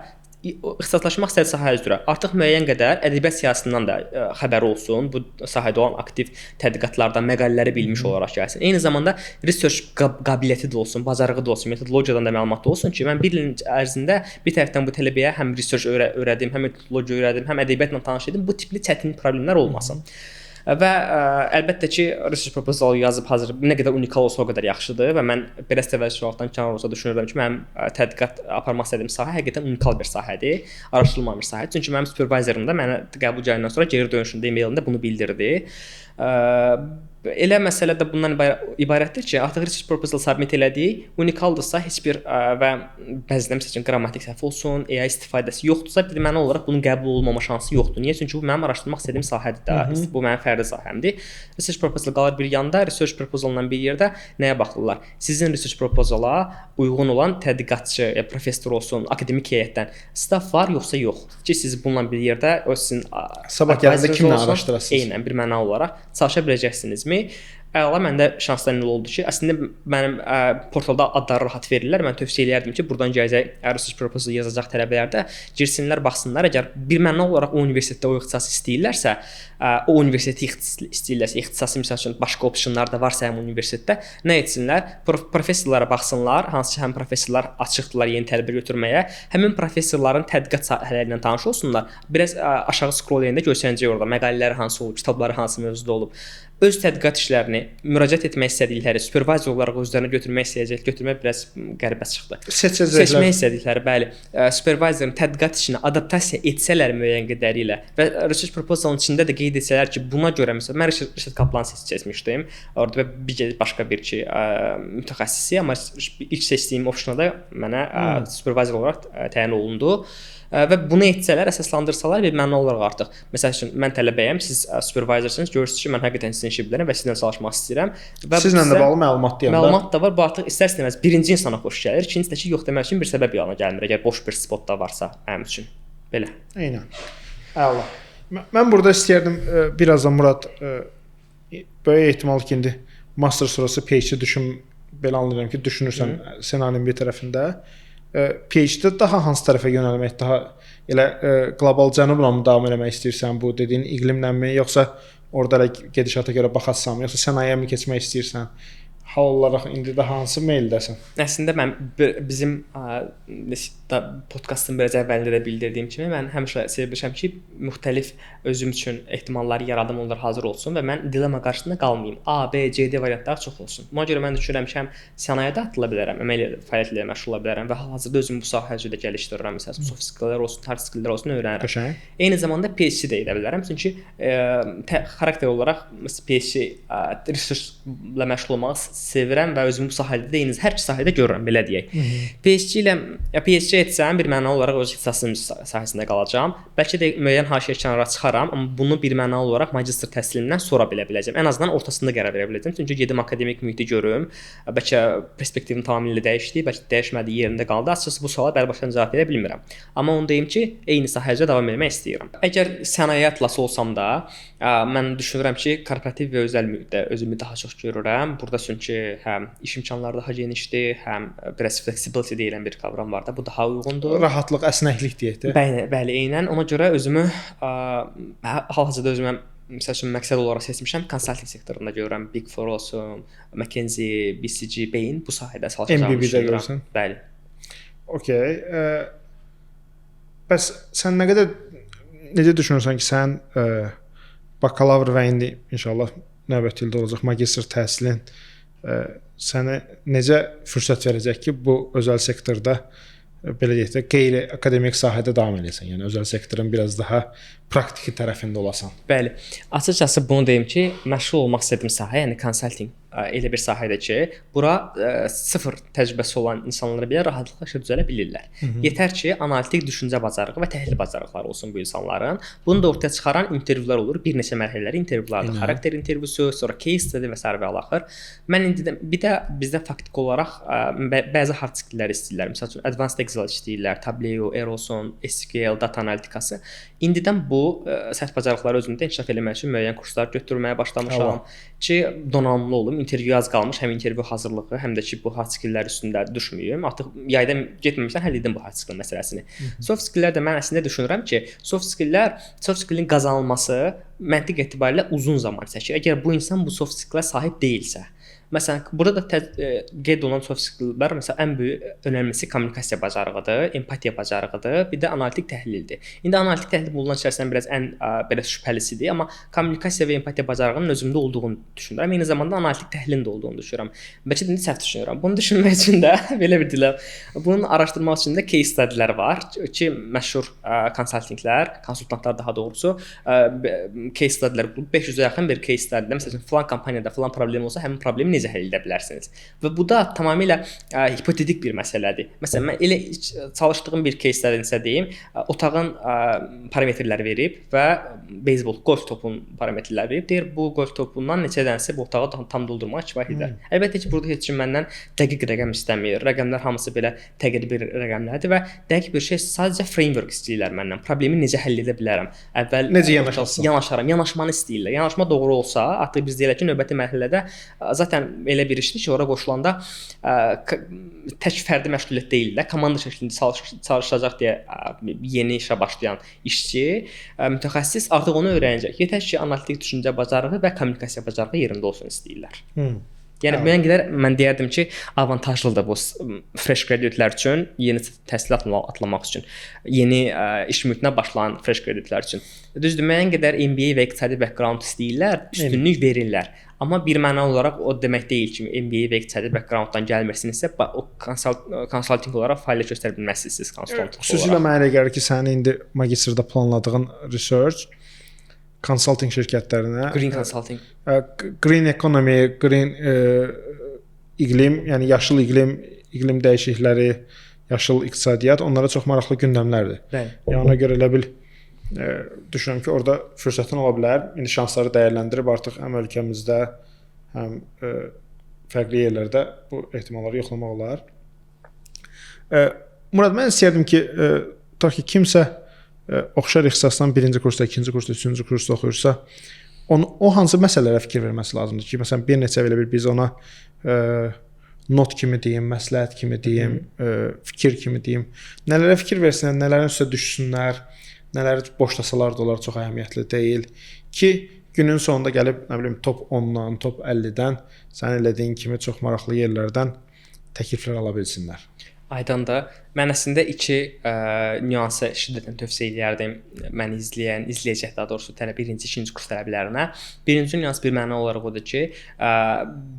ixtisaslaşmaq istədiyi sahə üzrə artıq müəyyən qədər ədəbiyyat siyahısından da xəbəri olsun, bu sahədə olan aktiv tədqiqatlardan məqalələri bilmiş olaraq gəlsin. Eyni zamanda research qabiliyyəti də olsun, bacarığı da olsun, metodologiyadan da məlumat olsun ki, mən 1 il ərzində bir tərəfdən bu tələbəyə həm research öyrədim, həm metodologiya öyrədim, həm ədəbiyyatla tanış edim, bu tipli çətin problemlər olmasın. Və əlbəttə ki, research proposal yazıb hazır nə qədər unikal olsa o qədər yaxşıdır və mən belə təvəccühlardan kənar olsa düşünürəm ki, mənim tədqiqat aparmaq istədiyim sahə həqiqətən unikal bir sahədir, araşdırılmamış sahədir. Çünki mənim supervisorum da mənə qəbul gələndən sonra geri dönüşündə e-mailində bunu bildirdi. Elə məsələ də bundan ibarətdir ki, artıq research proposal submit elədik, unikaldırsa heç bir və bəzən məsəl üçün qrammatik səhv olsun, AI istifadəsi yoxdursa, birmənalı olaraq bunun qəbul olunmama şansı yoxdur. Niyə? Çünki bu mənim araşdırmaq istədiyim sahədir də. Bu mənim fərdi sahəmdir. Research proposal qalır bir yanda, research proposalından bir yerdə nəyə baxırlar? Sizin research proposala uyğun olan tədqiqatçı, ya professor olsun, akademik heyətdən staff var yoxsa yox? Ki siz bununla bir yerdə o sizin sabah gəlində kimlə araşdırasınız? Eynən birmənalı olaraq çalışa biləcəksinizmi? Əla, məndə şanslar nə oldu ki, əslində mənim portalda adları rahat verirlər. Mən tövsiyə eləyərdim ki, burdan gələcək research proposal yazacaq tələbələr də girsinlər, baxsınlar. Əgər birmənalı olaraq o universitetdə o ixtisası istəyirlərsə, o universiteti istəyirlərsə, ixtisası məsəl üçün başqa opsionlar da varsa həm universitetdə, nə etsinlər? Professorlara baxsınlar, hansı ki, həm professorlar açıqdılar yeni tələbə götürməyə, həmin professorların tədqiqat sahələri ilə tanış olsunlar. Biraz aşağı scroll edəndə görsənəcək orada məqalələri hansı olub, kitabları hansı mövzuda olub. Öz tədqiqat işlərini müraciət etmək istədikləri, supervizor olaraq özlərinə götürmək biraz qəribə çıxdı. Seçmək istədikləri, bəli, supervizorun tədqiqat işini adaptasiya etsələr müəyyən qədəri ilə və research proposalın içində də qeyd etsələr ki, buna görə məsələn mən Rəşad Kaplan seçmişdim. Orada başqa bir mütəxəssisi, amma ilk seçdiyim opsiona da mənə supervizor olaraq təyin olundu. Və bunu etsələr, əsaslandırsalar və mənalı olaraq artıq. Məsəl üçün mən tələbəyəm, siz supervisorsunuz, görürsünüz ki, mən həqiqətən sizin işi bilirəm və sizlə çalışmaq istəyirəm. Və sizlə də bağlı məlumat deyəndə. Məlumat da var. Bu artıq istər-istəməz birinci insana xoş gəlir. İkincisi də ki, yox demək üçün bir səbəb yana gəlmir. Əgər boş bir spot da varsa mənim üçün. Belə. Eynən. Əla. Mən burada istəyərdim birazdan Murad böyük ehtimal ki, indi master sonrası PhD belə anlayıram ki, düşünürsən ssenarinin bir tərəfində. PhD-də daha hansı tərəfə yönəlmək, daha elə qlobal cənubla mı davam etmək istəyirsən, bu dediyin iqlimlənmi, yoxsa orada gedişata görə baxasan, yoxsa sənayeyə mi keçmək istəyirsən? Hal olaraq indi də hansı meyildəsən? Əslində mən bizim podkastın biraz əvvəlində də bildirdiyim kimi mən həmişə sevirəm ki, müxtəlif özüm üçün ehtimalları yaradım onlar hazır olsun və mən dilemma qarşısında qalmayım. A, B, C, D variantları çox olsun. Buna görə mən düşünürəm ki, həm sənayedə atıla bilərəm, əməli fəaliyyətlə məşğul ola bilərəm və hal-hazırda özümü bu sahə üzrə gəlişdirirəm. Məsələn, soft skilllər olsun, hard skilllər olsun öyrənirəm. Qəşəng. Eyni zamanda PhD də edə bilərəm. Çünki xarakter olaraq PhD research-la məşğul olmağı sevirəm və özümü bu sahədə də eyni hər iki sahədə görürəm, belə deyək. PhD etsəm birmənalı olaraq öz ixtisasım sahəsində qalacağam. Bəlkə də müəyyən haşiyə kənara çıxaram, amma bunu birmənalı olaraq magistr təhsilindən sonra bilə biləcəm. Ən azından ortasında qərar verə biləcəm. Çünki gedim akademik mühiti görüm. Bəlkə perspektivim tamamilə dəyişdi, bəlkə dəyişmədi, yerində qaldı. Açıqcası bu suala bərabər cavab verə bilmirəm. Amma onu deyim ki, eyni sahədə davam etmək istəyirəm. Əgər sənaye atlası olsam da, mən düşünürəm ki, korporativ və özəl mühitdə özümü daha çox görürəm. Burada çünki həm iş imkanları daha genişdir, həm biraz flexibility deyilən bir kavram var da, bu daha uyğundur. Rahatlıq, əsnəklik deyək də. Bəli, eynən. Ona görə özümü hal-hazırda özümə məsəl üçün məqsəd olaraq seçmişəm. Consulting sektorunda görürəm, Big Four olsun, McKinsey, BCG, Bain bu sahədə çalışacağımı düşünürəm. görürsən? Bəli. Okay. Bəs sən necə düşünürsən ki, sən bakalavr və indi inşallah növbəti ildə olacaq magistr təhsilin sənə necə fürsət verəcək ki, bu özəl sektorda belə deyək də qeyri-akademik sahədə davam edəsən. Yəni özəl sektorun biraz daha praktiki tərəfində olasan. Bəli. Açıqcası bunu deyim ki, məşğul olmaq istədiyim sahə, yəni consulting elə bir sahədir ki, bura sıfır təcrübəsi olan insanlar belə rahatlıqla işə düzələ bilirlər. Yetər ki, analitik düşüncə bacarığı və təhlil bacarıqları olsun bu insanların. Bunu da ortaya çıxaran intervyular olur. Bir neçə mərhələli intervyulardır. Xarakter intervyusu, sonra case study və s. və alaxır. Mən indi bir də bizdə faktiki olaraq bəzi hard skilllər istəyirlər. Məsəl üçün advanced Excel istəyirlər, Tableau, R olsun, SQL, data analitikası. İndidən bu sərt bacarıqları özümdə inkişaf etmək üçün müəyyən kurslar götürməyə başlamışam ki, donanımlı olum. İntervyu az qalmış, həm intervyu hazırlığı, həm də ki, bu hard skilllər üstündə düşməyim. Artıq yayda getməmişdən həll edim bu hard skill məsələsini. Soft skilllər də mən əslində düşünürəm ki, soft skillin qazanılması məntiq etibarilə uzun zaman çəkir. Əgər bu insan bu soft skillə sahib deyilsə, Məsələn, burada da qeyd olunan soft skilllər məsələn ən böyük önəmlisi kommunikasiya bacarığıdır, empatiya bacarığıdır, bir də analitik təhlildir. İndi analitik təhlil bunların içərisindən biraz ən belə şübhəlisidir, amma kommunikasiya və empatiya bacarığının özümdə olduğunu düşünürəm. Eyni zamanda analitik təhlilin də olduğunu düşünürəm. Bəlkə də səhv düşünürəm. Bunu düşünmək üçün də belə bir dilə, bunu araşdırmaq üçün də case study-lər var ki, məşhur konsultantlar daha doğrusu case study-lər 500-ə yaxın bir case study-də məsələn filan kompaniyada filan problem olsa həmin problemi necə həll edə bilərsiniz? Və bu da tamamilə hipotetik bir məsələdir. Məsələn, mən elə çalışdığım bir case-dən isə deyim, otağın parametrləri verib və beyzbol, golf topun parametrləri verib. Deyir, bu golf topundan neçə dənəsi bu otağı tam doldurmağa kifayət edər. Əlbəttə ki, burada heç kim məndən dəqiq rəqəm istəmir. Rəqəmlər hamısı belə təqribli rəqəmlərdir və dəqiq bir şey sadəcə framework istəyirlər məndən. Problemi necə həll edə bilərəm? Əvvəl necə yanaşaram? Yanaşmanı istəyirlər. Yanaşma doğru olsa, artıq biz deyək ki, növbəti mərhələdə zaten elə bir işdir ki, ora qoşulanda tək fərdi məşğuliyyət deyil də, komanda şəklində çalışacaq deyə yeni işə başlayan işçi, mütəxəssis artıq onu öyrənəcək. Yetər ki, analitik düşüncə bacarığı və kommunikasiya bacarığı yerində olsun istəyirlər. Yəni müəyyən qədər mən deyərdim ki, avantajlıdır bu fresh graduate-lər üçün, yeni təhsil atlamaq üçün, yeni iş mühitinə başlayan fresh graduate-lər üçün. Düzdür, müəyyən qədər MBA və iqtisadi background istəyirlər, üstünlük verirlər. Amma bir məna olaraq o demək deyil ki, MBA və iqtisadi backgrounddan gəlmirsinizsə, o konsaltinq olaraq fəaliyyət göstərə bilməzsiniz konsultant olaraq. Xüsusilə mənə elə gəlir ki, sənin indi magistrda planladığın research konsaltinq şirkətlərinə, green consulting, green economy, green iqlim, yəni yaşıl iqlim dəyişiklikləri, yaşıl iqtisadiyyat onlara çox maraqlı gündəmlərdir. Bəli. Yəni ona görə elə bil düşünürəm ki, orada fürsətin ola bilər. İndi şansları dəyərləndirib artıq həm ölkəmizdə, həm fərqli yerlərdə bu ehtimalları yoxlamaq olar. Murad, mən istəyirdim ki, tutaq ki, kimsə oxşar ixtisasdan birinci kursda, ikinci kursda, üçüncü kursda oxuyursa, o hansı məsələlərə fikir verməsi lazımdır ki, məsələn, bir neçə belə biz ona not kimi deyim, məsləhət kimi deyim, fikir kimi deyim, nələrə fikir versinlər, nələrin üstə düşsünlər, nələri boşlasalar da onlar çox əhəmiyyətli deyil ki, günün sonunda gəlib, nə bilim, top 10-dan, top 50-dən sən elədiyin kimi çox maraqlı yerlərdən təkliflər ala bilsinlər. Aydındır. Mən əslində iki nüansı şiddətlə tövsiyə edərdim məni izləyəcək daha doğrusu birinci, ikinci kurs tələbələrinə. Birinci nüans bir məna olaraq odur ki,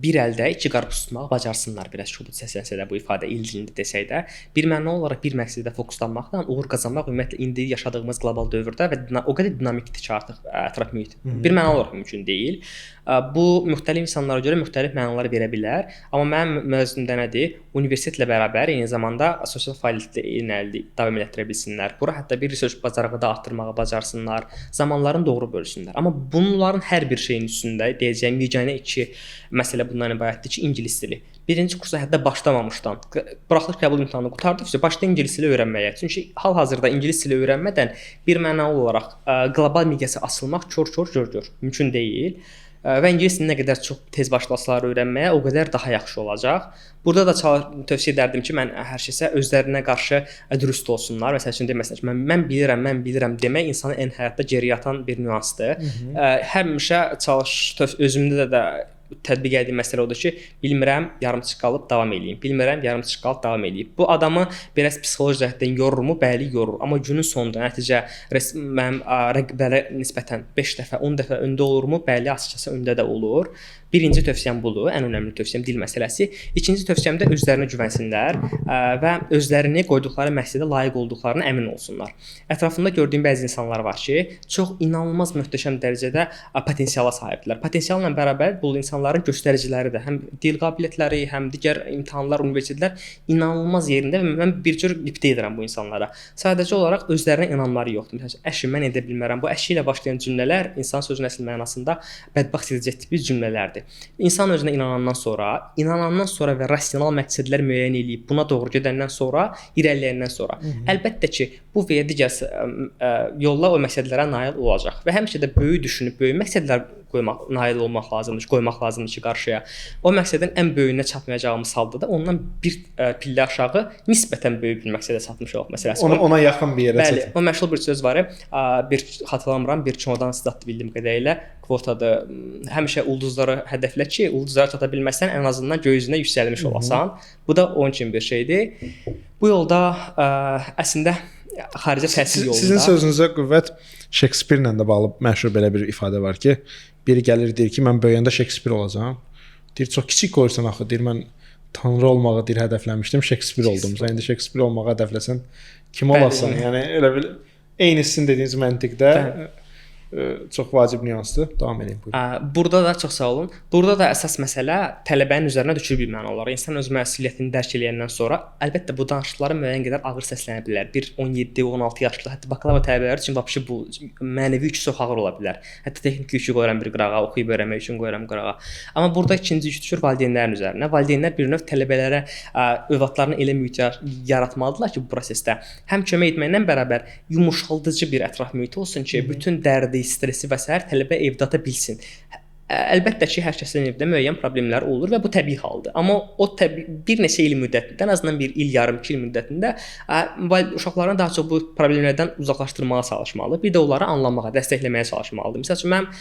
bir əldə iki qarpız tutmağı bacarsınlar, biraz kobud səslənsə də bu ifadə il dilində desək də. Bir məna olaraq bir məqsədə fokuslanmaqla uğur qazanmaq ümumiyyətlə indi yaşadığımız qlobal dövrdə və o qədər dinamikdir ki, artıq ətraf mühit bir məna olaraq mümkün deyil. Bu müxtəlif insanlara görə müxtəlif mənalar verə bilər, amma mənim mövzumda nədir? Universitetlə bərabər eyni zamanda sosial fəaliyyətlə davam etdirə bilsinlər. Bura hətta bir research bacarığı da artırmağı bacarsınlar, zamanlarını doğru bölsünlər. Amma bunların hər bir şeyin üstündə deyəcəyim yeganə iki məsələ bundan ibarətdir ki, ingilis dili. Birinci kursa hətta başlamamışdan, buraxılış qəbul imtahanını qurtardıqca başda ingilis dili öyrənməyə. Çünki hal-hazırda ingilis dili öyrənmədən bir mənalı olaraq qlobal miqyasa açılmaq gör mümkün deyil. Və ingilis dilini nə qədər çox tez başlasalar öyrənməyə, o qədər daha yaxşı olacaq. Burada da tövsiyə edərdim ki, mən hər şeysə özlərinə qarşı dürüst olsunlar. Məsəl üçün deməsinlər ki, mən bilirəm demək insanı ən həyatda geriyə atan bir nüansdır. Həmişə özümdə də tətbiq etdiyim məsələ odur ki, bilmirəm, yarımçıq qalıb davam eləyim. Bilmirəm, yarımçıq qalıb davam eləyib. Bu adamı biraz psixoloji cəhətdən yorurmu? Bəli, yorur. Amma günün sonunda nəticə mənim rəqiblərə nisbətən 5 dəfə, 10 dəfə öndə olurmu? Bəli, açıqcası öndə də olur. Birinci tövsiyəm budur, ən önəmli tövsiyəm dil məsələsi. İkinci tövsiyəm də özlərinə güvənsinlər və özlərini qoyduqları məqsədə layiq olduqlarına əmin olsunlar. Ətrafında gördüyüm bəzi insanlar var ki, çox inanılmaz möhtəşəm dərəcədə potensiala sahibdirlər. Potensialla bərabər bu insanların göstəriciləri də, həm dil qabiliyyətləri, həm digər imtahanlar, universitetlər inanılmaz yerində və mən bir cür qibtə edirəm bu insanlara. Sadəcə olaraq özlərinə inanmaları yoxdur. Məsələn, əşi mən edə bilmərəm. Bu əşi ilə başlayan cümlələr insan sözünün əsl mənasında bədbəxt edəcək tipli cümlələrdir. İnsan özünə inanandan sonra və rasional məqsədlər müəyyən edib buna doğru gedəndən sonra, irəliləyəndən sonra, əlbəttə ki, bu və ya digər yolla o məqsədlərə nail olacaq və həmişə də böyük düşünüb, böyük məqsədlər nail olmaq lazımdır, qoymaq lazımdır ki, qarşıya. O məqsədin ən böyüyünə çatmayacağımız halda da ondan bir pillə aşağı nisbətən böyük bir məqsədə çatmışıq məsələsi. Ona yaxın bir yerə Bəli, çatır. o məşhur bir söz var. Bir xatırlamıram, bir çoğdan sitatı bildiyim qədərilə kvotada həmişə ulduzları hədəflə ki, ulduzlara çata bilməsən ən azından göy üzünə yüksəlmiş olasan. Bu da onun üçün bir şeydir. Bu yolda əslində xaricə təhsil yolunda. Sizin sözünüzə qüvvət Shakespeare-lə də bağlı məşhur belə bir ifadə var ki, biri gəlir deyir ki, mən böyüyəndə Shakespeare olacağam. Deyir çox kiçik qoyursan axı, deyir mən tanrı olmağı deyir hədəfləmişdim, Shakespeare oldum. Sən indi Shakespeare olmağı hədəfləsən kim olasan? Yəni elə bil eyni sizin dediyiniz məntiqdə çox vacib nüansdır. Davam edin buyurun. Burada da çox sağ olun. Burada da əsas məsələ tələbənin üzərinə düşür bir mənalar. İnsan öz məsuliyyətini dərk edəndən sonra əlbəttə bu danışıqları müəyyən qədər ağır səslənə bilər. Bir 17-16 yaşlı, hətta bakalavr tələbələri üçün vəbşi bu mənəvi yükü çox ağır ola bilər. Hətta texniki yükü qoyuram bir qırağa, oxuyub öyrənmək üçün qoyuram qırağa. Amma burada ikinci yük düşür valideynlərin üzərinə. Valideynlər bir növ tələbələrə övladlarına elə mühit yaratmalıdırlar ki, bu prosesdə həm kömək etməklə bərabər yumşaldıcı bir ətraf mühit olsun ki, bütün dərdi, stresi və s. tələbə evdə ata bilsin. Əlbəttə ki, hər kəsin evdə müəyyən problemlər olur və bu təbii haldır. Amma o bir neçə il müddətində, ən azından bir il, yarım, 2 il müddətində uşaqlarını daha çox bu problemlərdən uzaqlaşdırmağa çalışmalı. Bir də onları anlamağa, dəstəkləməyə çalışmalıdır. Məsəl üçün mən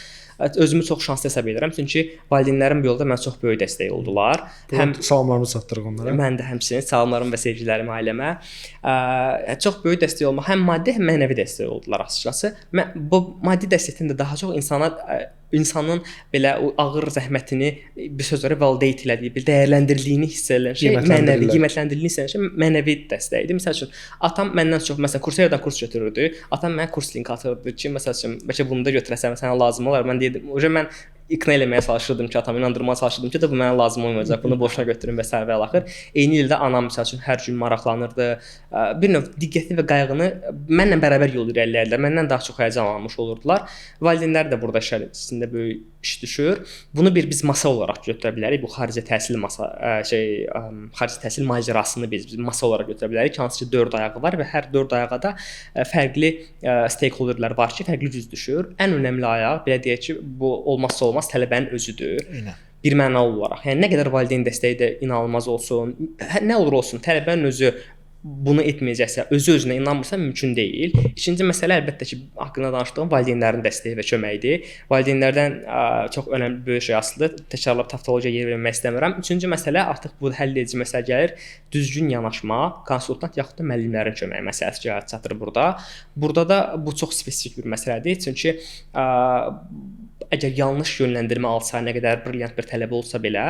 özümü çox şanslı hesab edirəm, çünki valideynlərim bu yolda mənə çox böyük dəstək oldular. Həm salamlarımızı çatdırıq onlara. Mən də həmçinin salamlarım və sevgilərim ailəmə. Çox böyük dəstək olmaq, həm maddi, həm mənəvi dəstək oldular açıqcası. Bu maddi dəstəkdən də daha çox insanın belə o ağır zəhmətini bir sözlərə validate elədiyi, bir dəyərləndirdiyini hiss edən şey mənəvi, qiymətləndirdiyini hiss edən şey mənəvi dəstəkdir. Məsəl üçün atam məndən çox məsələn Coursera-dan kurs götürürdü. Atam mənə kurs link atırdı ki, məsəl üçün bəlkə bunu da götürəsən, sənə lazım olar. Mən deyirdim, mən iqna eləməyə çalışırdım ki, atamı inandırmağa çalışırdım ki, bu mənə lazım olmayacaq. Bunu boşuna götürün və s. və axır. Eyni ildə anam məsəl üçün hər gün maraqlanırdı. Bir növ diqqəti və qayğını mənlə bərabər yol irəliləyirlər. Məndən daha çox həyəcanlanmış olurdular. Valideynlər də burada içində böyük iş düşür. Bunu biz masa olaraq götürə bilərik. Bu xarici təhsil xarici təhsil macərasını biz masa olaraq götürə bilərik. Hansı ki 4 ayağı var və hər 4 ayağa da fərqli stakeholderlər var ki, fərqli cüz düşür. Ən önəmli ayaq belə deyək ki, bu olmazsa olmaz tələbənin özüdür. Bir mənalı olaraq. Yəni nə qədər valideyn dəstəyi də inanılmaz olsun, nə olur olsun, tələbənin özü bunu etməyəcəksə, özü-özünə inanmırsa mümkün deyil. İkinci məsələ əlbəttə ki, haqqında danışdığım valideynlərin dəstəyi və köməyidir. Valideynlərdən çox önəmli böyük şey asılıdır. Təkrarlayıb taftologiya yer vermək istəmirəm. Üçüncü məsələ artıq bu həll edici məsələ gəlir. Düzgün yanaşma, konsultant yaxud da müəllimlərin köməyi məsələsi çatır burada. Burada da bu çox spesifik bir məsələdir. Çünki əgər yanlış yönləndirmə alsa, nə qədər brilliant bir tələbə olsa belə,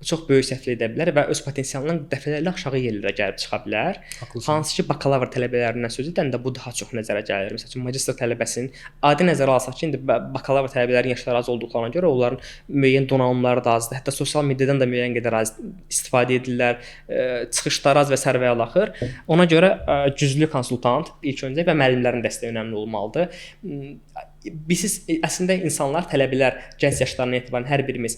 çox böyük səhvlər edə bilər və öz potensialından dəfələrlə aşağı yerlərə gəlib çıxa bilər. Hansı ki, bakalavr tələbələrindən söz edəndə bu daha çox nəzərə gəlir. Məsələn, magistr tələbəsinin adi nəzərə alsaq ki, indi bakalavr tələbələrin yaşları az olduqlarına görə onların müəyyən donanımları da azdır. Hətta sosial mediadan da müəyyən qədər az istifadə edirlər, çıxışları az və s. və axır. Ona görə güclü konsultant ilk öncə və müəllimlərin dəstəyi önəmli olmalıdır. Biz əslində insanlar, tələbələr, gənc yaşlarından etibarən hər birimiz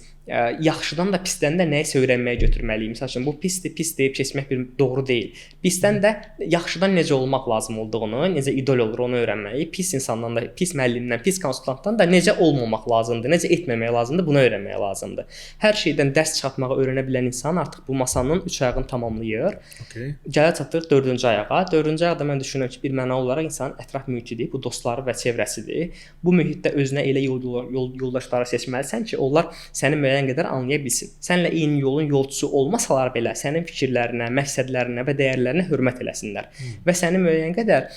yaxşıdan da pisdən də nəyisə öyrənməyə götürməliyik. Məsələn, bu pisdir, pis deyib keçmək bir doğru deyil. Pisdən də yaxşıdan necə olmaq lazım olduğunu, necə idol olur onu öyrənməliyik. Pis insandan da, pis müəllimdən, pis konsultantdan da necə olmamaq lazımdır, necə etməmək lazımdır, bunu öyrənmək lazımdır. Hər şeydən dərs çıxartmağı öyrənə bilən insan artıq bu masanın 3 ayağını tamamlayır. Gələ çatdıq 4-cü ayağa. 4-cü ayaqda mən düşünürəm ki, bir mənalı olaraq insanın ətraf mühitidir, bu dostları və çevrəsidir. Bu mühitdə özünə elə yoldaşları seçməlisən ki, onlar səni müəyyən qədər anlaya bilsin. Səninlə eyni yolun yolçusu olmasalar belə sənin fikirlərinə, məqsədlərinə və dəyərlərinə hörmət eləsinlər və səni müəyyən qədər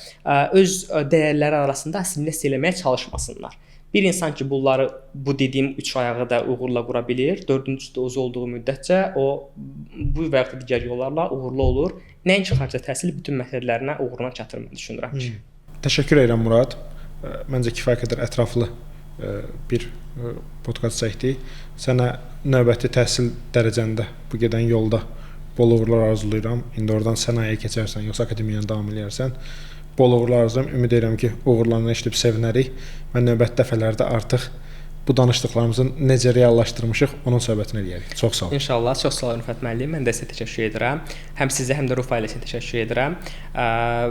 öz dəyərləri arasında assimilyasiya eləməyə çalışmasınlar. Bir insan ki, bu dediyim 3 ayağı da uğurla qura bilir, 4-cüsü də özü olduğu müddətcə o bu və ya digər yollarla uğurlu olur. Nəinki xarici təhsil bütün məqsədlərinə uğuruna çatır düşünürəm ki. Təşəkkür edirəm Murad. Məncə kifayət qədər ətraflı bir podkast çəkdik. Sənə növbəti təhsil dərəcəndə bu gedən yolda bol uğurlar arzulayıram. İndi oradan sənayəyə keçərsən, yoxsa akademiyanı davam edərsən. Bol uğurlar arzulayıram. Ümid edirəm ki, uğurlarına eşidib sevinərik və növbəti dəfələrdə artıq bu danışdıqlarımızı necə reallaşdırmışıq, onun söhbətini eləyərik. Çox sağ olun. İnşallah. Çox sağ olun Rüfət müəllim. Mən də sizə təşəkkür edirəm. Həm sizə, həm də Rufa ailəsinə təşəkkür edirəm.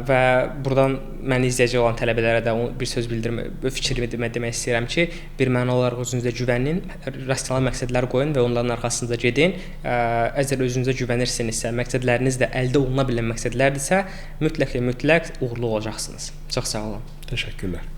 Və buradan məni izləyəcək olan tələbələrə də bir söz fikrimi demək istəyirəm ki, bir mənalı olaraq özünüzə güvənin, rasional məqsədlər qoyun və onların arxasınca gedin. Əgər özünüzə güvənirsinizsə, məqsədləriniz də əldə oluna bilən məqsədlərdirsə, mütləq uğurlu olacaqsınız. Çox sağ olun. Təşəkkürlər.